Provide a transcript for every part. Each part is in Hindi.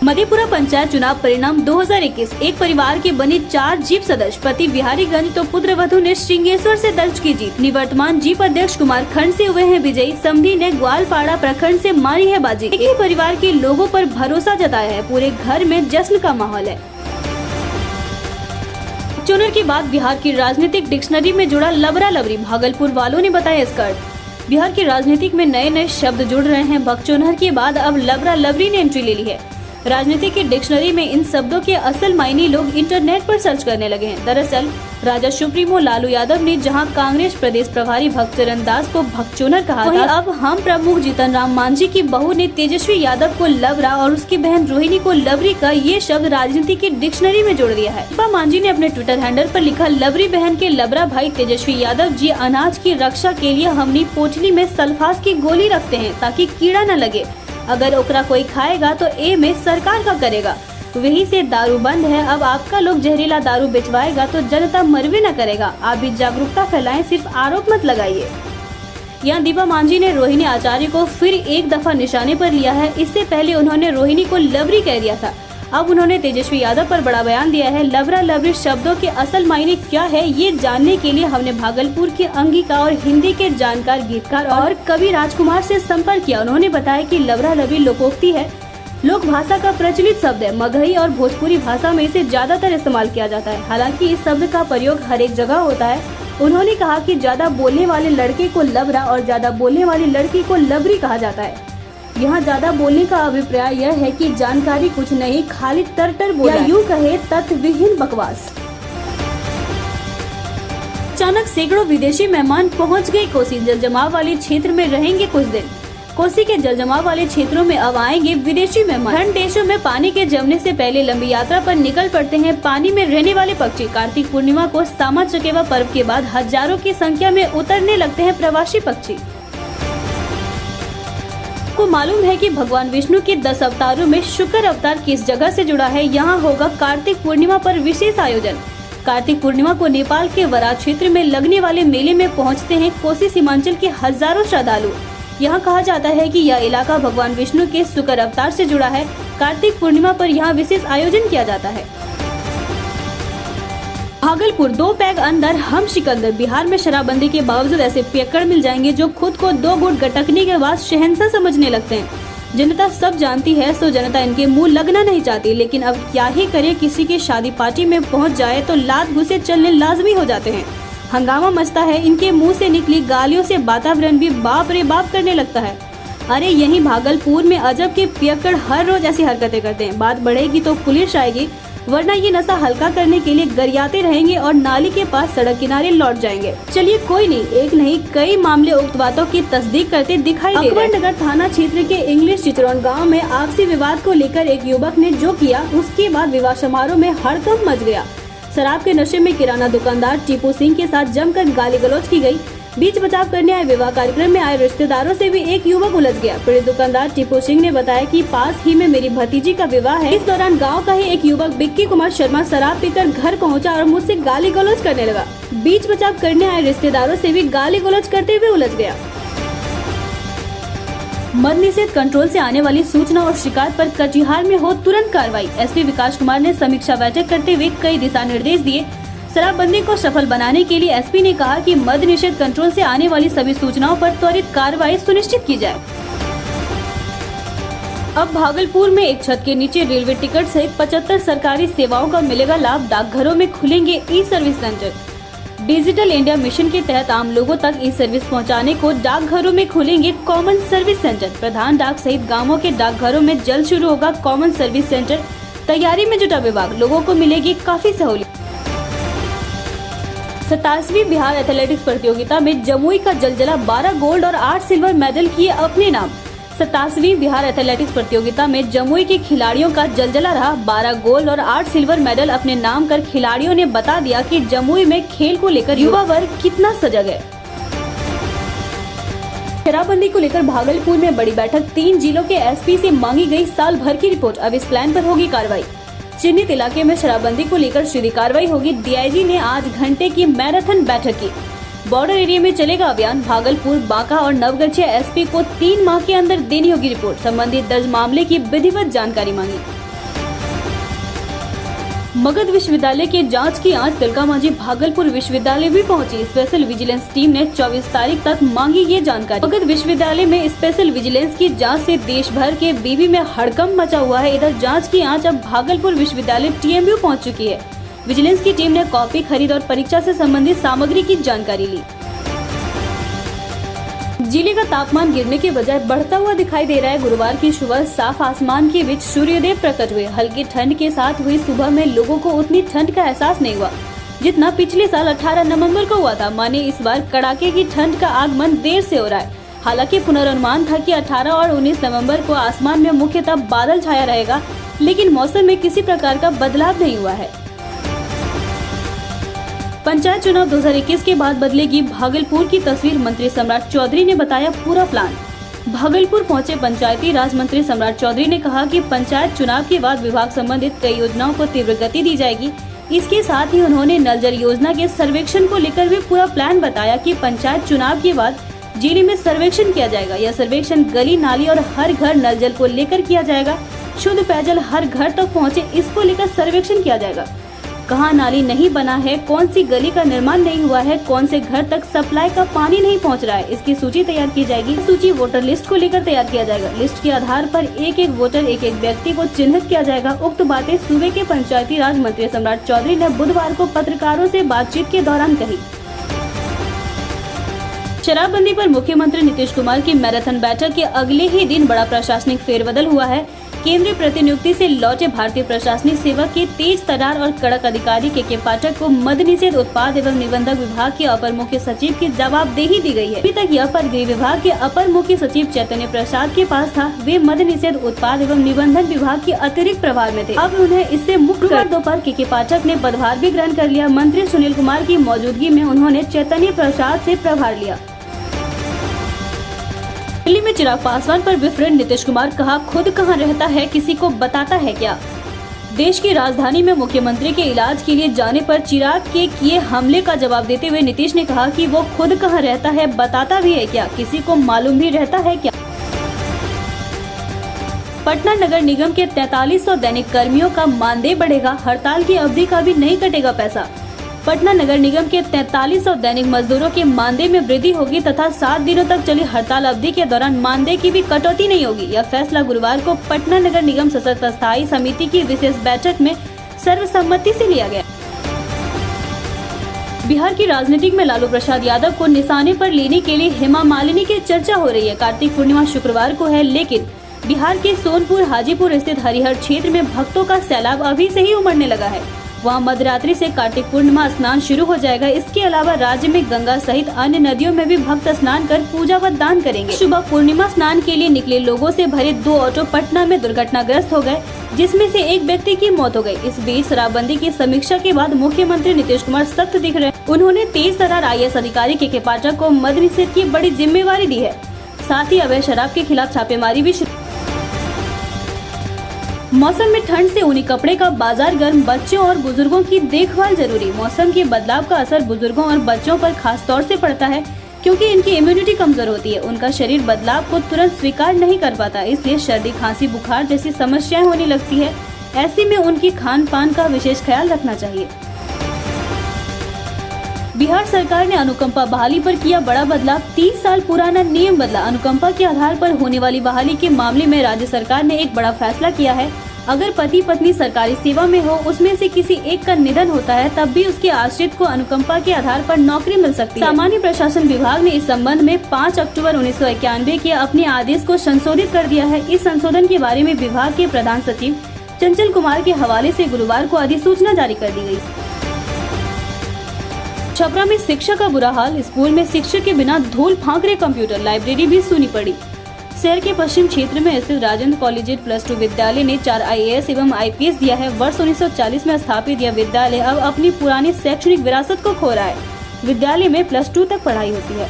मधेपुरा पंचायत चुनाव परिणाम 2021। एक परिवार के बने 4 जीप सदस्य पति बिहारीगंज तो पुत्र वधू ने श्रृंगेश्वर से दर्ज की जीत। निवर्तमान जीप अध्यक्ष कुमारखंड से हुए हैं विजयी। समधी ने ग्वालपाड़ा प्रखंड से मारी है बाजी। एक ही परिवार के लोगों पर भरोसा जताया है। पूरे घर में जश्न का माहौल है। चुनाव के बाद बिहार की राजनीतिक डिक्शनरी में जुड़ा लबरा लबरी। भागलपुर वालों ने बताया इसका अर्थ। बिहार की राजनीतिक में नए नए शब्द जुड़ रहे हैं। बकचोनहर के बाद अब लबरा लबरी ने एंट्री ले ली है। राजनीति की डिक्शनरी में इन शब्दों के असल मायने लोग इंटरनेट पर सर्च करने लगे हैं। दरअसल राजा सुप्रीमो लालू यादव ने जहां कांग्रेस प्रदेश प्रभारी भक्तचरण दास को भगचोनर कहा था, अब हम प्रमुख जीतन राम मांझी की बहू ने तेजस्वी यादव को लबरा और उसकी बहन रोहिणी को लबरी का ये शब्द राजनीति की डिक्शनरी में जोड़ दिया है। दीपा मांझी ने अपने ट्विटर हैंडल पर लिखा, लबरी बहन के लबरा भाई तेजस्वी यादव जी अनाज की रक्षा के लिए हमनी पोटली में सल्फास की गोली रखते हैं ताकि कीड़ा न लगे। अगर ओकरा कोई खाएगा तो ए में सरकार का करेगा। वही से दारू बंद है। अब आपका लोग जहरीला दारू बेचवाएगा तो जनता मरवे न करेगा। आप भी जागरूकता फैलाएं, सिर्फ आरोप मत लगाइए। यहाँ दीपा मांझी ने रोहिणी आचार्य को फिर एक दफा निशाने पर लिया है। इससे पहले उन्होंने रोहिणी को लबरी कह दिया था। अब उन्होंने तेजस्वी यादव पर बड़ा बयान दिया है। लबरा लबरी शब्दों के असल मायने क्या है, ये जानने के लिए हमने भागलपुर के अंगिका और हिंदी के जानकार गीतकार और कवि राजकुमार से संपर्क किया। उन्होंने बताया कि लबरा लबरी लोकोक्ति है, लोक भाषा का प्रचलित शब्द है। मगही और भोजपुरी भाषा में इसे ज्यादातर इस्तेमाल किया जाता है। हालांकि इस शब्द का प्रयोग हर एक जगह होता है। उन्होंने कहा कि ज्यादा बोलने वाले लड़के को लबरा और ज्यादा बोलने वाली लड़की को लबरी कहा जाता है। यहाँ ज्यादा बोलने का अभिप्राय यह है कि जानकारी कुछ नहीं, खाली तर बोला, यूं कहे तथ्यविहीन बकवास। अचानक सैकड़ों विदेशी मेहमान पहुंच गए कोसी। जलजमाव वाले क्षेत्र में रहेंगे कुछ दिन। कोसी के जलजमाव वाले क्षेत्रों में अब आएंगे विदेशी मेहमान। ठंड देशों में पानी के जमने से पहले लंबी यात्रा पर निकल पड़ते हैं पानी में रहने वाले पक्षी। कार्तिक पूर्णिमा को सामा चकेवा पर्व के बाद हजारों की संख्या में उतरने लगते हैं प्रवासी पक्षी। को मालूम है कि भगवान विष्णु के 10 अवतारों में शुक्र अवतार किस जगह से जुड़ा है। यहाँ होगा कार्तिक पूर्णिमा पर विशेष आयोजन। कार्तिक पूर्णिमा को नेपाल के वराह क्षेत्र में लगने वाले मेले में पहुँचते हैं कोसी सीमांचल के हजारों श्रद्धालु। यहाँ कहा जाता है कि यह इलाका भगवान विष्णु के शुक्र अवतार से जुड़ा है। कार्तिक पूर्णिमा पर यहाँ विशेष आयोजन किया जाता है। भागलपुर 2 पैग अंदर हम सिकंदर। बिहार में शराबबंदी के बावजूद ऐसे पियक्कड़ मिल जाएंगे जो खुद को 2 घूंट गटकने के बाद शहंशाह समझने लगते हैं। जनता सब जानती है, सो जनता इनके मुंह लगना नहीं चाहती। लेकिन अब क्या ही करे, किसी के शादी पार्टी में पहुंच जाए तो लात घुसे चलने लाजमी हो जाते हैं। हंगामा मचता है। इनके मुंह से निकली गालियों से वातावरण भी बाप रे बाप करने लगता है। अरे यही भागलपुर में अजब के पियक्कड़ हर रोज ऐसी हरकतें करते हैं। बात बढ़ेगी तो पुलिस आएगी, वरना ये नशा हल्का करने के लिए गरियाते रहेंगे और नाली के पास सड़क किनारे लौट जाएंगे। चलिए कोई नहीं, एक नहीं कई मामले उक्त बातों की तस्दीक करते दिखाई दे रहे हैं। अकबर नगर थाना क्षेत्र के इंग्लिश चिचरौन गांव में आपसी विवाद को लेकर एक युवक ने जो किया, उसके बाद विवाह समारोह में हड़कंप मच गया। शराब के नशे में किराना दुकानदार टीपू सिंह के साथ जमकर गाली गलौज की गई। बीच बचाव करने आए विवाह कार्यक्रम में आए रिश्तेदारों से भी एक युवक उलझ गया। पीड़ित दुकानदार टीपू सिंह ने बताया कि पास ही में मेरी भतीजी का विवाह है। इस दौरान गांव का ही एक युवक बिक्की कुमार शर्मा शराब पीकर घर पहुंचा और मुझसे गाली गलौज करने लगा। बीच बचाव करने आए रिश्तेदारों से भी गाली गलौज करते हुए उलझ गया। मद निषेध कंट्रोल से आने वाली सूचना और शिकायत पर कटिहार में हो तुरंत कार्रवाई। एसपी विकास कुमार ने समीक्षा बैठक करते हुए कई दिशा निर्देश दिए। शराबबंदी को सफल बनाने के लिए एसपी ने कहा कि मद निषेध कंट्रोल से आने वाली सभी सूचनाओं पर त्वरित कार्रवाई सुनिश्चित की जाए। अब भागलपुर में एक छत के नीचे रेलवे टिकट सहित 75 सरकारी सेवाओं का मिलेगा लाभ। डाकघरों में खुलेंगे e service centre. Digital India mission के तहत आम लोगों तक ई सर्विस पहुंचाने को डाकघरों में खुलेंगे कॉमन सर्विस सेंटर। प्रधान डाक सहित गाँवों के डाकघरों में जल्द शुरू होगा कॉमन सर्विस सेंटर। तैयारी में जुटा विभाग, लोगों को मिलेगी काफी सहूलियत। 27वीं बिहार एथलेटिक्स प्रतियोगिता में जमुई का जलजला 12 गोल्ड और 8 सिल्वर मेडल किए अपने नाम। 27वीं बिहार एथलेटिक्स प्रतियोगिता में जमुई के खिलाड़ियों का जलजला रहा। 12 गोल्ड और 8 सिल्वर मेडल अपने नाम कर खिलाड़ियों ने बता दिया कि जमुई में खेल को लेकर युवा वर्ग कितना सजग है। शराबबंदी को लेकर भागलपुर में बड़ी बैठक। 3 जिलों के एसपी से मांगी गई साल भर की रिपोर्ट। अब इस प्लान पर होगी कार्रवाई। चिन्हित इलाके में शराबबंदी को लेकर सीधी कार्रवाई होगी। डीआईजी ने आज घंटे की मैराथन बैठक की। बॉर्डर एरिया में चलेगा अभियान। भागलपुर, बांका और नवगछिया एसपी को 3 माह के अंदर देनी होगी रिपोर्ट। संबंधित दर्ज मामले की विधिवत जानकारी मांगी। मगध विश्वविद्यालय के जांच की आंच तिलका मांझी भागलपुर विश्वविद्यालय भी पहुंची। स्पेशल विजिलेंस टीम ने 24 तारीख तक मांगी ये जानकारी। मगध विश्वविद्यालय में स्पेशल विजिलेंस की जांच से देश भर के बीबी में हड़कंप मचा हुआ है। इधर जांच की आंच अब भागलपुर विश्वविद्यालय TMU पहुंच चुकी है। विजिलेंस की टीम ने कॉपी खरीद और परीक्षा से संबंधित सामग्री की जानकारी ली। जिले का तापमान गिरने के बजाय बढ़ता हुआ दिखाई दे रहा है। गुरुवार की सुबह साफ आसमान के बीच सूर्यदेव प्रकट हुए। हल्की ठंड के साथ हुई सुबह में लोगों को उतनी ठंड का एहसास नहीं हुआ जितना पिछले साल 18 नवंबर को हुआ था। माने इस बार कड़ाके की ठंड का आगमन देर से हो रहा है। हालांकि पुनर्नुमान था कि 18 और 19 नवंबर को आसमान में मुख्यतः बादल छाया रहेगा, लेकिन मौसम में किसी प्रकार का बदलाव नहीं हुआ है। पंचायत चुनाव 2021 के बाद बदलेगी भागलपुर की तस्वीर। मंत्री सम्राट चौधरी ने बताया पूरा प्लान। भागलपुर पहुंचे पंचायती राज मंत्री सम्राट चौधरी ने कहा कि पंचायत चुनाव के बाद विभाग संबंधित कई योजनाओं को तीव्र गति दी जाएगी। इसके साथ ही उन्होंने नल जल योजना के सर्वेक्षण को लेकर भी पूरा प्लान बताया कि पंचायत चुनाव के बाद जिले में सर्वेक्षण किया जाएगा। यह सर्वेक्षण गली नाली और हर घर नल जल को लेकर किया जाएगा। शुद्ध पेयजल हर घर तक पहुँचे, इसको लेकर सर्वेक्षण किया जाएगा। कहाँ नाली नहीं बना है, कौन सी गली का निर्माण नहीं हुआ है, कौन से घर तक सप्लाई का पानी नहीं पहुंच रहा है, इसकी सूची तैयार की जाएगी। सूची वोटर लिस्ट को लेकर तैयार किया जाएगा। लिस्ट के आधार पर एक एक वोटर, एक एक व्यक्ति को चिन्हित किया जाएगा। उक्त बातें सूबे के पंचायती राज मंत्री सम्राट चौधरी ने बुधवार को पत्रकारों से बातचीत के दौरान कही। शराबबंदी पर मुख्यमंत्री नीतीश कुमार की मैराथन बैठक के अगले ही दिन बड़ा प्रशासनिक फेरबदल हुआ है। केंद्रीय प्रतिनियुक्ति से लौटे भारतीय प्रशासनिक सेवा के तेज तर्रार और कड़क अधिकारी के पाठक को मद्य निषेध उत्पाद एवं निबंधक विभाग के अपर मुख्य सचिव की जवाबदेही दी गई है। अभी तक यह पद गृह विभाग के अपर मुख्य सचिव चैतन्य प्रसाद के पास था। वे मद्य निषेध उत्पाद एवं निबंधन विभाग के अतिरिक्त प्रभार में थे। अब उन्हें इससे मुक्त कर दोपहर के पाठक ने पदभार भी ग्रहण कर लिया। मंत्री सुनील कुमार की मौजूदगी में उन्होंने चैतन्य प्रसाद से प्रभार लिया। दिल्ली में चिराग पासवान पर विफ्रेंड नीतीश कुमार कहा, खुद कहां रहता है किसी को बताता है क्या। देश की राजधानी में मुख्यमंत्री के इलाज के लिए जाने पर चिराग के किए हमले का जवाब देते हुए नीतीश ने कहा कि वो खुद कहां रहता है बताता भी है क्या, किसी को मालूम भी रहता है क्या। पटना नगर निगम के 4300 दैनिक कर्मियों का मानदेय बढ़ेगा। हड़ताल की अवधि का भी नहीं कटेगा पैसा। पटना नगर निगम के 4300 दैनिक मजदूरों के मानदेय में वृद्धि होगी तथा 7 दिनों तक चली हड़ताल अवधि के दौरान मानदेय की भी कटौती नहीं होगी। यह फैसला गुरुवार को पटना नगर निगम सशक्त स्थायी समिति की विशेष बैठक में सर्वसम्मति से लिया गया। बिहार की राजनीति में लालू प्रसाद यादव को निशाने पर लेने के लिए हेमा मालिनी की चर्चा हो रही है। कार्तिक पूर्णिमा शुक्रवार को है, लेकिन बिहार के सोनपुर हाजीपुर स्थित हरिहर क्षेत्र में भक्तों का सैलाब अभी से ही उमड़ने लगा है। वहाँ मध्यरात्रि से कार्तिक पूर्णिमा स्नान शुरू हो जाएगा। इसके अलावा राज्य में गंगा सहित अन्य नदियों में भी भक्त स्नान कर पूजा व दान करेंगे। सुबह पूर्णिमा स्नान के लिए निकले लोगों से भरे 2 ऑटो पटना में दुर्घटनाग्रस्त हो गए, जिसमें से एक व्यक्ति की मौत हो गई। इस बीच शराबबंदी की समीक्षा के बाद मुख्यमंत्री नीतीश कुमार सख्त दिख रहे। उन्होंने तेज तर्रार IAS अधिकारी के पाठक को मद्य निषेध की बड़ी जिम्मेवारी दी है। साथ ही अवैध शराब के खिलाफ छापेमारी भी। मौसम में ठंड से ऊनी कपड़े का बाजार गर्म। बच्चों और बुजुर्गों की देखभाल जरूरी। मौसम के बदलाव का असर बुजुर्गों और बच्चों पर खास तौर से पड़ता है, क्योंकि इनकी इम्यूनिटी कमजोर होती है। उनका शरीर बदलाव को तुरंत स्वीकार नहीं कर पाता, इसलिए सर्दी, खांसी, बुखार जैसी समस्याएं होने लगती है। ऐसे में उनकी खान पान का विशेष ख्याल रखना चाहिए। बिहार सरकार ने अनुकंपा बहाली पर किया बड़ा बदलाव। 30 साल पुराना नियम बदला। अनुकंपा के आधार पर होने वाली बहाली के मामले में राज्य सरकार ने एक बड़ा फैसला किया है। अगर पति पत्नी सरकारी सेवा में हो, उसमें से किसी एक का निधन होता है, तब भी उसके आश्रित को अनुकंपा के आधार पर नौकरी मिल सकती है। सामान्य प्रशासन विभाग ने इस संबंध में 5 अक्टूबर 1991 के अपने आदेश को संशोधित कर दिया है। इस संशोधन के बारे में विभाग के प्रधान सचिव चंचल कुमार के हवाले से गुरुवार को अधिसूचना जारी कर दी गयी। छपरा में शिक्षा का बुरा हाल। स्कूल में शिक्षक के बिना धूल फांक रहे कंप्यूटर। लाइब्रेरी भी सूनी पड़ी। शहर के पश्चिम क्षेत्र में स्थित राजेंद्र कॉलेजिएट +2 विद्यालय ने 4 IAS एवं IPS दिया है। वर्ष 1940 में स्थापित यह विद्यालय अब अपनी पुरानी शैक्षणिक विरासत को खो रहा है। विद्यालय में +2 तक पढ़ाई होती है।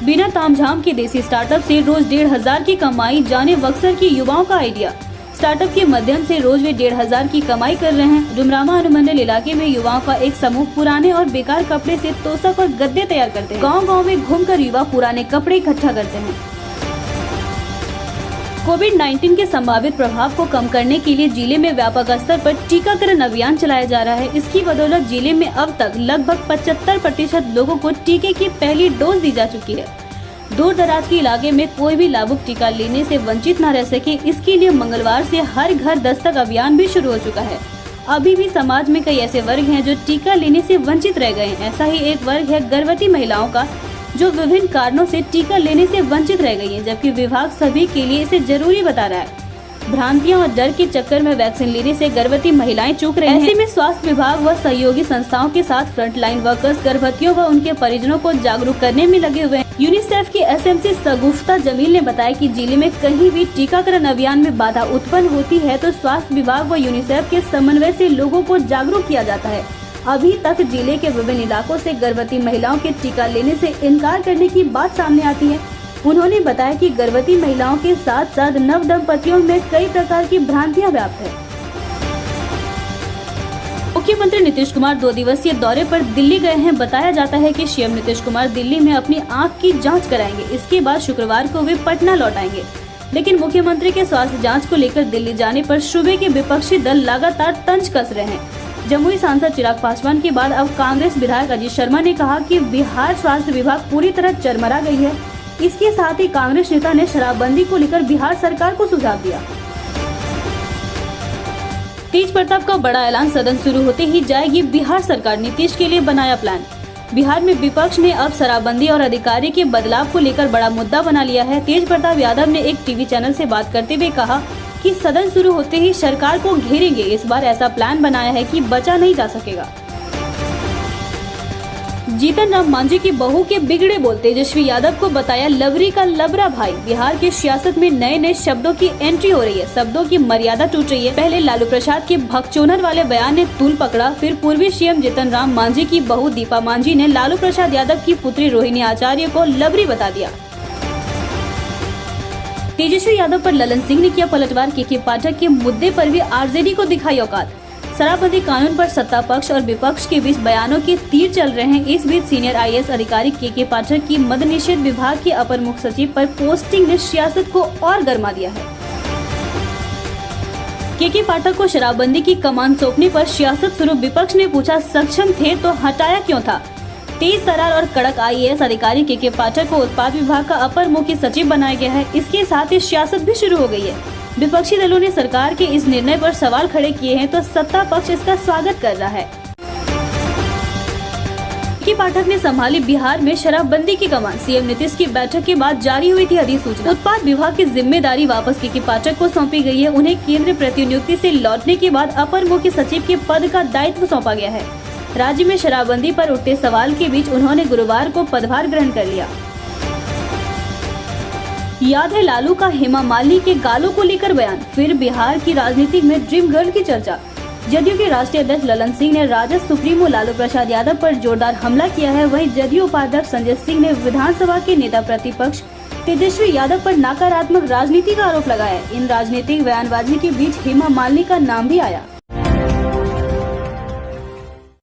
बिना तामझाम के देसी स्टार्टअप से रोज 1500 की कमाई। जाने बक्सर की युवाओं का आइडिया। स्टार्टअप के माध्यम से रोज वे 1500 की कमाई कर रहे हैं। डुमरामा अनुमंडल इलाके में युवाओं का एक समूह पुराने और बेकार कपड़े से तोशक और गद्दे तैयार करते हैं। गांव-गांव में घूमकर युवा पुराने कपड़े इकट्ठा करते हैं। कोविड-19 के संभावित प्रभाव को कम करने के लिए जिले में व्यापक स्तर पर टीकाकरण अभियान चलाया जा रहा है। इसकी बदौलत जिले में अब तक लगभग 75% लोगों को टीके की पहली डोज दी जा चुकी है। दूर दराज के इलाके में कोई भी लाभुक टीका लेने से वंचित न रह सके, इसके लिए मंगलवार से हर घर दस्तक अभियान भी शुरू हो चुका है। अभी भी समाज में कई ऐसे वर्ग हैं जो टीका लेने से वंचित रह गए हैं। ऐसा ही एक वर्ग है गर्भवती महिलाओं का, जो विभिन्न कारणों से टीका लेने से वंचित रह गई हैं, जबकि विभाग सभी के लिए इसे जरूरी बता रहा है। भ्रांतियों और डर के चक्कर में वैक्सीन लेने से गर्भवती महिलाएं चूक रही हैं। ऐसे में स्वास्थ्य विभाग व सहयोगी संस्थाओं के साथ फ्रंटलाइन वर्कर्स गर्भवतियों व उनके परिजनों को जागरूक करने में लगे हुए हैं। यूनिसेफ की एसएमसी सगुफ्ता जमील ने बताया कि जिले में कहीं भी टीकाकरण अभियान में बाधा उत्पन्न होती है तो स्वास्थ्य विभाग व यूनिसेफ के समन्वय से लोगों को जागरूक किया जाता है। अभी तक जिले के विभिन्न इलाकों से गर्भवती महिलाओं के टीका लेने से इनकार करने की बात सामने आती है। उन्होंने बताया कि गर्भवती महिलाओं के साथ साथ नव दंपतियों में कई प्रकार की भ्रांतियां व्याप्त है। मुख्यमंत्री नीतीश कुमार 2 दिवसीय दौरे पर दिल्ली गए हैं। बताया जाता है कि सीएम नीतीश कुमार दिल्ली में अपनी आंख की जांच कराएंगे। इसके बाद शुक्रवार को वे पटना लौट आएंगे। लेकिन मुख्यमंत्री के स्वास्थ्य जांच को लेकर दिल्ली जाने पर सूबे के विपक्षी दल लगातार तंज कस रहे हैं। जमुई सांसद चिराग पासवान के बाद अब कांग्रेस विधायक अजीत शर्मा ने कहा कि बिहार स्वास्थ्य विभाग पूरी तरह चरमरा गई है। इसके साथ ही कांग्रेस नेता ने शराबबंदी को लेकर बिहार सरकार को सुझाव दिया। तेज प्रताप का बड़ा ऐलान, सदन शुरू होते ही जाएगी बिहार सरकार, नीतीश के लिए बनाया प्लान। बिहार में विपक्ष ने अब शराबबंदी और अधिकारी के बदलाव को लेकर बड़ा मुद्दा बना लिया है। तेज प्रताप यादव ने एक टीवी चैनल से बात करते हुए कहा कि सदन शुरू होते ही सरकार को घेरेंगे। इस बार ऐसा प्लान बनाया है कि बचा नहीं जा सकेगा। जीतन राम मांझी की बहू के बिगड़े बोल, तेजस्वी यादव को बताया लवरी का लबरा भाई। बिहार की सियासत में नए नए शब्दों की एंट्री हो रही है, शब्दों की मर्यादा टूट रही है। पहले लालू प्रसाद के भगचोदर वाले बयान ने तूल पकड़ा, फिर पूर्वी सीएम जीतन राम मांझी की बहू दीपा मांझी ने लालू प्रसाद यादव की पुत्री रोहिणी आचार्य को लवरी बता दिया। तेजस्वी यादव पर ललन सिंह ने किया पलटवार, के पाठक के मुद्दे पर भी आरजेडी को दिखाई औकात। शराबबंदी कानून पर सत्ता पक्ष और विपक्ष के बीच बयानों के तीर चल रहे हैं। इस बीच सीनियर आईएएस अधिकारी के पाठक की मद्य निषेध विभाग के अपर मुख्य सचिव पर पोस्टिंग ने सियासत को और गर्मा दिया है। के पाठक को शराबबंदी की कमान सौंपने पर सियासत शुरू। विपक्ष ने पूछा, सक्षम थे तो हटाया क्यों था? तेज तरार और कड़क आईएएस अधिकारी के पाठक को उत्पाद विभाग का अपर मुख्य सचिव बनाया गया है। इसके साथ ही सियासत भी शुरू हो गई है। विपक्षी दलों ने सरकार के इस निर्णय पर सवाल खड़े किए हैं तो सत्ता पक्ष इसका स्वागत कर रहा है। के पाठक ने संभाली बिहार में शराबबंदी की कमान। सीएम नीतीश की बैठक के बाद जारी हुई थी अधिसूचना। उत्पाद विभाग की जिम्मेदारी वापस के पाठक को सौंपी गई है। उन्हें केंद्रीय प्रतिनियुक्ति से लौटने के बाद अपर मुख्य सचिव के पद का दायित्व सौंपा गया है। राज्य में शराबबंदी पर उठते सवाल के बीच उन्होंने गुरुवार को पदभार ग्रहण कर लिया। याद है लालू का हेमा मालिनी के गालों को लेकर बयान, फिर बिहार की राजनीति में ड्रीम गर्ल की चर्चा। जदयू के राष्ट्रीय अध्यक्ष ललन सिंह ने राजद सुप्रीमो लालू प्रसाद यादव पर जोरदार हमला किया है। वहीं जदयू उपाध्यक्ष संजय सिंह ने विधानसभा के नेता प्रतिपक्ष तेजस्वी यादव पर नकारात्मक राजनीति का आरोप लगाया। इन राजनीतिक बयानबाजी के बीच हेमा मालिनी का नाम भी आया।